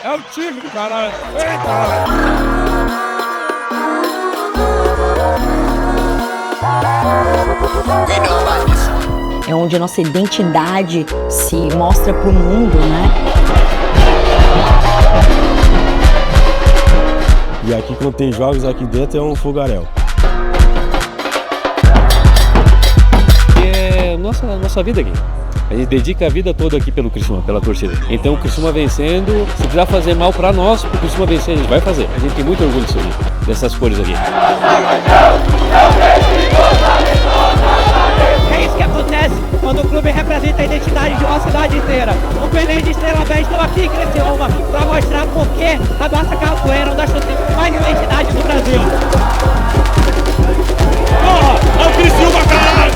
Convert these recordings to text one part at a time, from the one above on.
É o time, caralho. Eita! É onde a nossa identidade se mostra pro mundo, né? E aqui, quando tem jogos aqui dentro, é um fogaréu. É nossa vida aqui. A gente dedica a vida toda aqui pelo Criciúma, pela torcida. Então o Criciúma vencendo, se precisar fazer mal pra nós, o Criciúma vencer, a gente vai fazer. A gente tem muito orgulho disso aqui, dessas cores aqui. É isso que acontece quando o clube representa a identidade de uma cidade inteira. O Belém de Estrela Bem estão aqui em Criciúma para mostrar por que a nossa capoeira é uma das mais identidades do Brasil. É o Criciúma, caralho!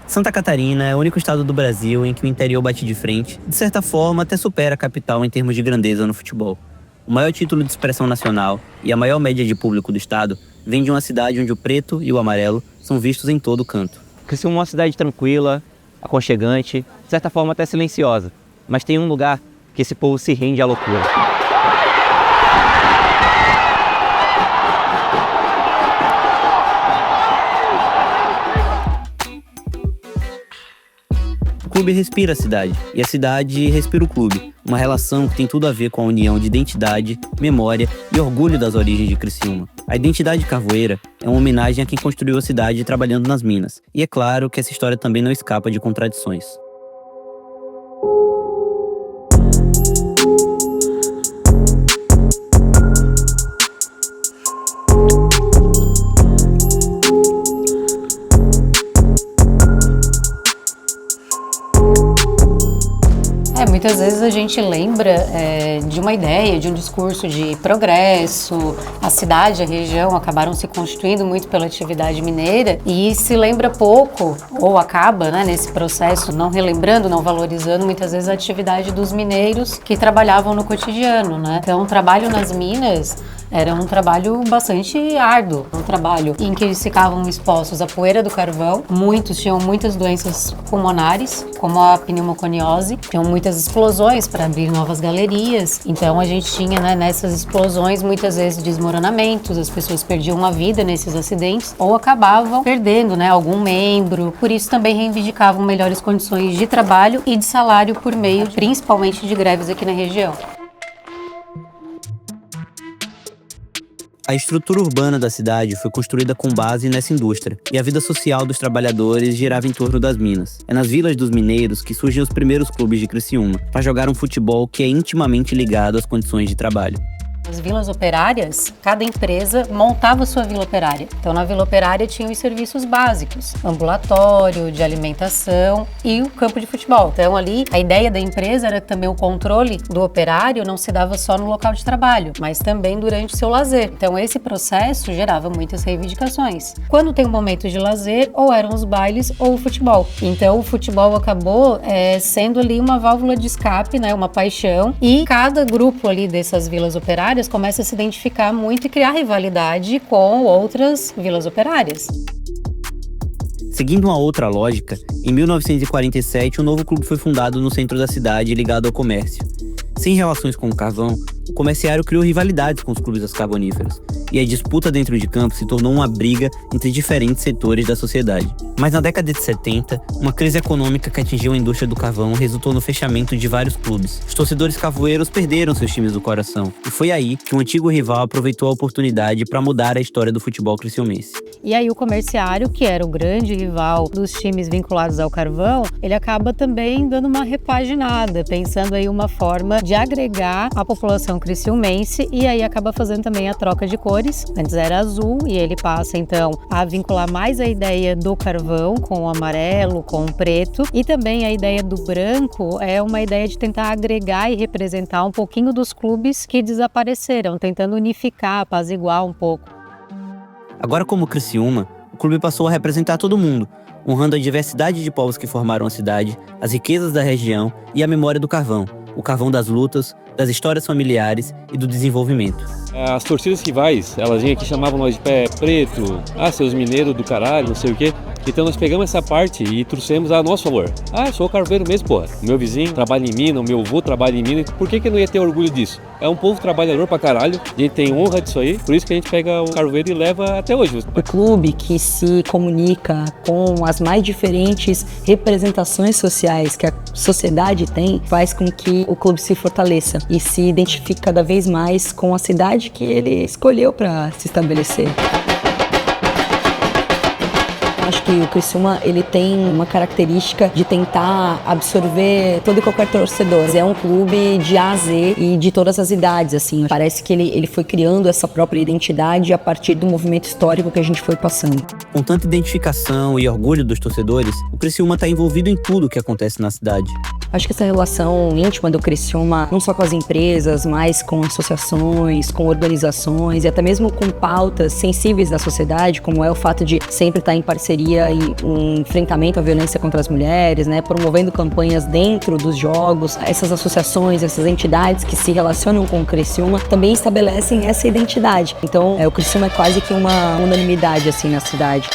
Santa Catarina é o único estado do Brasil em que o interior bate de frente, de certa forma até supera a capital em termos de grandeza no futebol. O maior título de expressão nacional e a maior média de público do estado vem de uma cidade onde o preto e o amarelo são vistos em todo canto. Criciúma é uma cidade tranquila, aconchegante, de certa forma até silenciosa, mas tem um lugar que esse povo se rende à loucura. O clube respira a cidade, e a cidade respira o clube, uma relação que tem tudo a ver com a união de identidade, memória e orgulho das origens de Criciúma. A identidade carvoeira é uma homenagem a quem construiu a cidade trabalhando nas minas, e é claro que essa história também não escapa de contradições. Muitas vezes a gente lembra de uma ideia, de um discurso de progresso, a cidade, a região acabaram se constituindo muito pela atividade mineira e se lembra pouco, ou acaba nesse processo não relembrando, não valorizando muitas vezes a atividade dos mineiros que trabalhavam no cotidiano, né? Então o trabalho nas minas era um trabalho bastante árduo, um trabalho em que eles ficavam expostos à poeira do carvão, muitos tinham muitas doenças pulmonares, como a pneumoconiose, tinham muitas explosões para abrir novas galerias, então a gente tinha nessas explosões muitas vezes desmoronamentos, as pessoas perdiam a vida nesses acidentes ou acabavam perdendo algum membro, por isso também reivindicavam melhores condições de trabalho e de salário por meio principalmente de greves aqui na região. A estrutura urbana da cidade foi construída com base nessa indústria, e a vida social dos trabalhadores girava em torno das minas. É nas vilas dos mineiros que surgem os primeiros clubes de Criciúma, para jogar um futebol que é intimamente ligado às condições de trabalho. As vilas operárias, cada empresa montava sua vila operária. Então, na vila operária tinham os serviços básicos, ambulatório, de alimentação e o campo de futebol. Então, ali, a ideia da empresa era que também o controle do operário não se dava só no local de trabalho, mas também durante o seu lazer. Então, esse processo gerava muitas reivindicações. Quando tem um momento de lazer, ou eram os bailes ou o futebol. Então, o futebol acabou sendo ali uma válvula de escape, uma paixão, e cada grupo ali dessas vilas operárias começa a se identificar muito e criar rivalidade com outras vilas operárias. Seguindo uma outra lógica, em 1947 um novo clube foi fundado no centro da cidade ligado ao comércio. Sem relações com o carvão, o comerciário criou rivalidades com os clubes das carboníferas, e a disputa dentro de campo se tornou uma briga entre diferentes setores da sociedade. Mas na década de 70, uma crise econômica que atingiu a indústria do carvão resultou no fechamento de vários clubes. Os torcedores carvoeiros perderam seus times do coração, e foi aí que um antigo rival aproveitou a oportunidade para mudar a história do futebol criciumense. E aí o comerciário, que era o grande rival dos times vinculados ao carvão, ele acaba também dando uma repaginada, pensando aí uma forma de agregar a população criciumense, e aí acaba fazendo também a troca de cores. Antes era azul e ele passa então a vincular mais a ideia do carvão com o amarelo, com o preto, e também a ideia do branco é uma ideia de tentar agregar e representar um pouquinho dos clubes que desapareceram, tentando unificar, apaziguar um pouco. Agora, como Criciúma, o clube passou a representar todo mundo, honrando a diversidade de povos que formaram a cidade, as riquezas da região e a memória do carvão, o carvão das lutas, das histórias familiares e do desenvolvimento. As torcidas rivais, elas vinham aqui, chamavam nós de pé preto, seus mineiros do caralho, não sei o quê. Então nós pegamos essa parte e trouxemos a nosso favor. Eu sou carvoeiro mesmo, porra. Meu vizinho trabalha em mina, o meu avô trabalha em mina. Por que eu não ia ter orgulho disso? É um povo trabalhador pra caralho, a gente tem honra disso aí, por isso que a gente pega o carvoeiro e leva até hoje. O clube que se comunica com as mais diferentes representações sociais que a sociedade tem, faz com que o clube se fortaleça e se identifique cada vez mais com a cidade que ele escolheu para se estabelecer. Acho que o Criciúma, ele tem uma característica de tentar absorver todo e qualquer torcedor. É um clube de A a Z e de todas as idades, assim. Parece que ele foi criando essa própria identidade a partir do movimento histórico que a gente foi passando. Com tanta identificação e orgulho dos torcedores, o Criciúma está envolvido em tudo o que acontece na cidade. Acho que essa relação íntima do Criciúma, não só com as empresas, mas com associações, com organizações e até mesmo com pautas sensíveis da sociedade, como é o fato de sempre estar em parceria e um enfrentamento à violência contra as mulheres, né, promovendo campanhas dentro dos jogos. Essas associações, essas entidades que se relacionam com o Criciúma também estabelecem essa identidade. Então, o Criciúma é quase que uma unanimidade assim na cidade.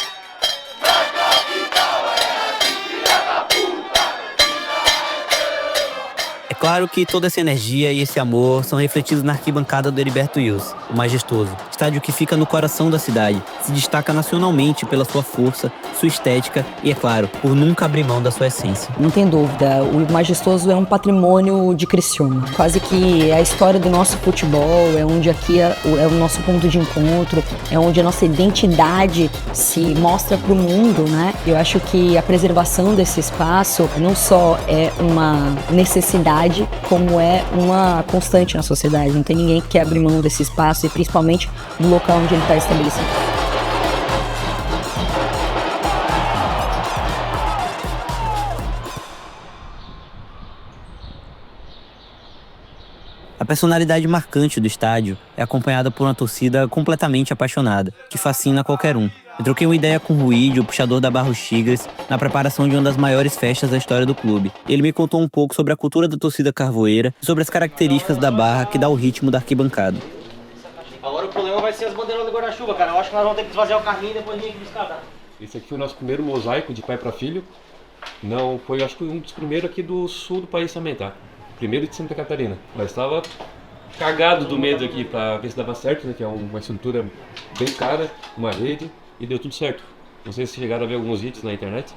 É claro que toda essa energia e esse amor são refletidos na arquibancada do Heriberto Wilson, o majestoso. Estádio que fica no coração da cidade, se destaca nacionalmente pela sua força, sua estética e, é claro, por nunca abrir mão da sua essência. Não tem dúvida, o majestoso é um patrimônio de Criciúma. Quase que é a história do nosso futebol, é onde aqui é o nosso ponto de encontro, é onde a nossa identidade se mostra para o mundo, né? Eu acho que a preservação desse espaço não só é uma necessidade, como é uma constante na sociedade. Não tem ninguém que quer abrir mão desse espaço e principalmente do local onde ele está estabelecido. A personalidade marcante do estádio é acompanhada por uma torcida completamente apaixonada, que fascina qualquer um. Eu troquei uma ideia com o Ruíde, o puxador da Barros Tigres, na preparação de uma das maiores festas da história do clube. Ele me contou um pouco sobre a cultura da torcida carvoeira e sobre as características da barra que dá o ritmo da arquibancada. Agora o problema vai ser as bandeiras do guarda-chuva, cara. Eu acho que nós vamos ter que fazer o carrinho e depois vir aqui buscar, tá? Esse aqui foi o nosso primeiro mosaico de pai para filho. Não, foi acho que um dos primeiros aqui do sul do país também, tá? Primeiro de Santa Catarina. Mas estava cagado do medo aqui para ver se dava certo, né? Que é uma estrutura bem cara, uma rede, e deu tudo certo. Não sei se chegaram a ver alguns vídeos na internet,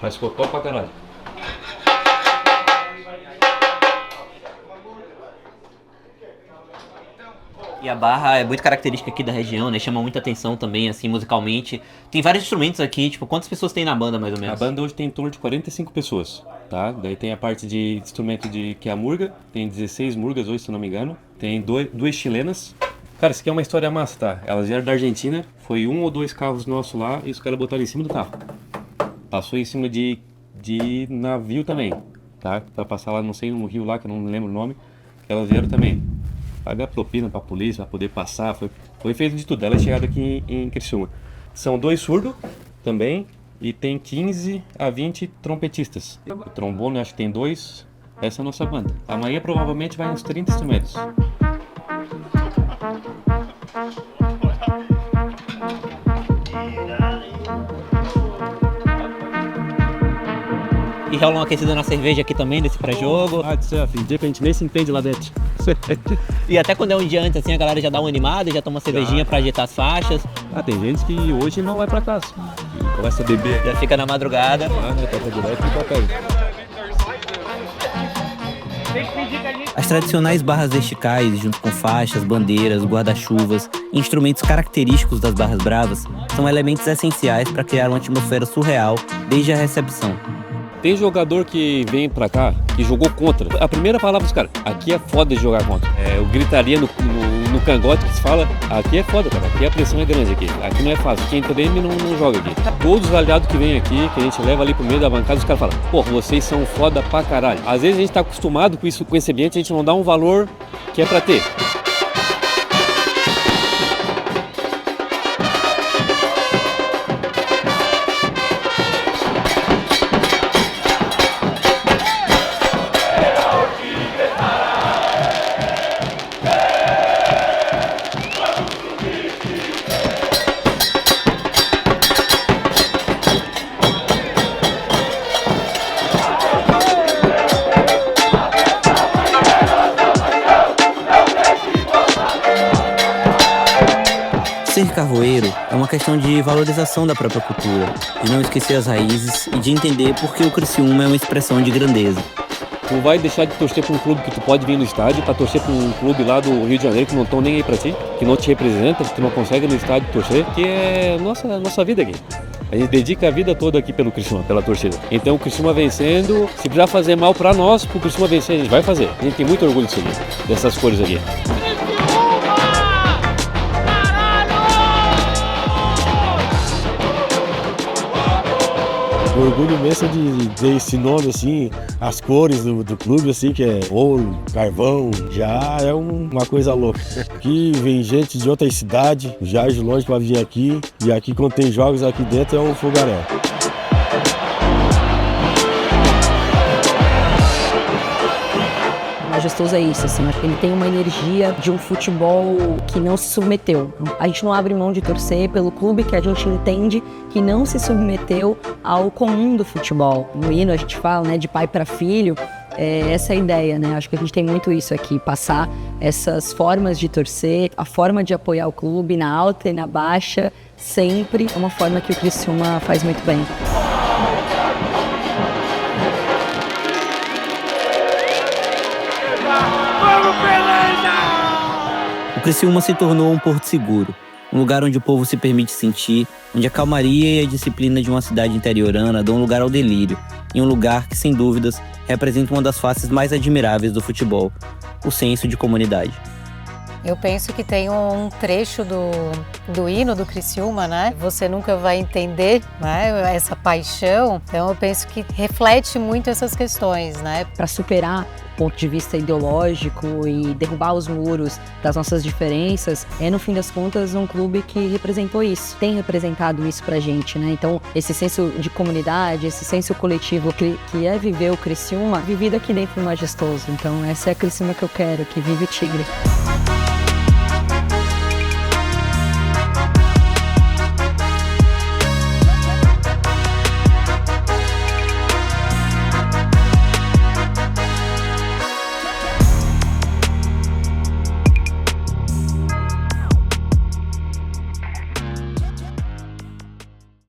mas ficou top pra caralho. E a barra é muito característica aqui da região, né? Chama muita atenção também, assim, musicalmente. Tem vários instrumentos aqui, tipo, quantas pessoas tem na banda, mais ou menos? A banda hoje tem em torno de 45 pessoas, tá? Daí tem a parte de instrumento que é a murga, tem 16 murgas hoje, se não me engano. Tem duas chilenas. Cara, isso aqui é uma história massa, tá? Elas vieram da Argentina, foi 1 ou 2 carros nossos lá e os caras botaram em cima do carro. Passou em cima de navio também, tá? Pra passar lá, não sei, um rio lá, que eu não lembro o nome. Elas vieram também. Pagar propina pra polícia, pra poder passar, foi feito de tudo. Elas chegaram aqui em Criciúma. São 2 surdos também e tem 15 a 20 trompetistas. O trombone acho que tem 2, essa é a nossa banda. Amanhã provavelmente vai uns 30 instrumentos. E rola uma aquecida na cerveja aqui também, desse pré-jogo. Tem dia que a gente nem se entende lá dentro. E até quando é um dia antes, assim, a galera já dá uma animada, já toma uma cervejinha pra ajeitar as faixas. Tem gente que hoje não vai pra casa, começa a beber. Já fica na madrugada. Toca direto e toca aí. As tradicionais barras verticais, junto com faixas, bandeiras, guarda-chuvas e instrumentos característicos das barras bravas, são elementos essenciais para criar uma atmosfera surreal desde a recepção. Tem jogador que vem pra cá e jogou contra. A primeira palavra dos caras, aqui é foda de jogar contra. Eu gritaria no cangote que se fala, aqui é foda, cara, aqui a pressão é grande aqui não é fácil, quem treina não joga aqui. Todos os aliados que vêm aqui, que a gente leva ali pro meio da bancada, os caras falam, pô, vocês são foda pra caralho. Às vezes a gente tá acostumado com isso, com esse ambiente, a gente não dá um valor que é pra ter. Carvoeiro é uma questão de valorização da própria cultura, de não esquecer as raízes e de entender por que o Criciúma é uma expressão de grandeza. Tu vai deixar de torcer para um clube que tu pode vir no estádio para torcer para um clube lá do Rio de Janeiro que não estão nem aí para ti, que não te representa, que tu não consegue no estádio torcer, que é nossa vida aqui. A gente dedica a vida toda aqui pelo Criciúma, pela torcida. Então o Criciúma vencendo, se precisar fazer mal para nós, pro Criciúma vencer, a gente vai fazer. A gente tem muito orgulho disso aqui, dessas cores aqui. O orgulho imenso de ter esse nome, assim, as cores do clube, assim, que é ouro, carvão, já é uma coisa louca. Aqui vem gente de outras cidades, já de longe para vir aqui, e aqui quando tem jogos aqui dentro é um fogaréu. Majestoso é isso, assim, acho que ele tem uma energia de um futebol que não se submeteu. A gente não abre mão de torcer pelo clube que a gente entende que não se submeteu ao comum do futebol. No hino a gente fala, né, de pai para filho, essa é a ideia, né? Acho que a gente tem muito isso aqui, passar essas formas de torcer, a forma de apoiar o clube na alta e na baixa, sempre é uma forma que o Criciúma faz muito bem. O Criciúma se tornou um porto seguro, um lugar onde o povo se permite sentir, onde a calmaria e a disciplina de uma cidade interiorana dão lugar ao delírio, em um lugar que, sem dúvidas, representa uma das faces mais admiráveis do futebol, o senso de comunidade. Eu penso que tem um trecho do hino do Criciúma, né? Você nunca vai entender, né, essa paixão. Então eu penso que reflete muito essas questões, né? Para superar o ponto de vista ideológico e derrubar os muros das nossas diferenças, é no fim das contas um clube que representou isso, tem representado isso pra gente, né? Então esse senso de comunidade, esse senso coletivo que é viver o Criciúma, vivido aqui dentro do Majestoso. Então essa é a Criciúma que eu quero, que vive o Tigre.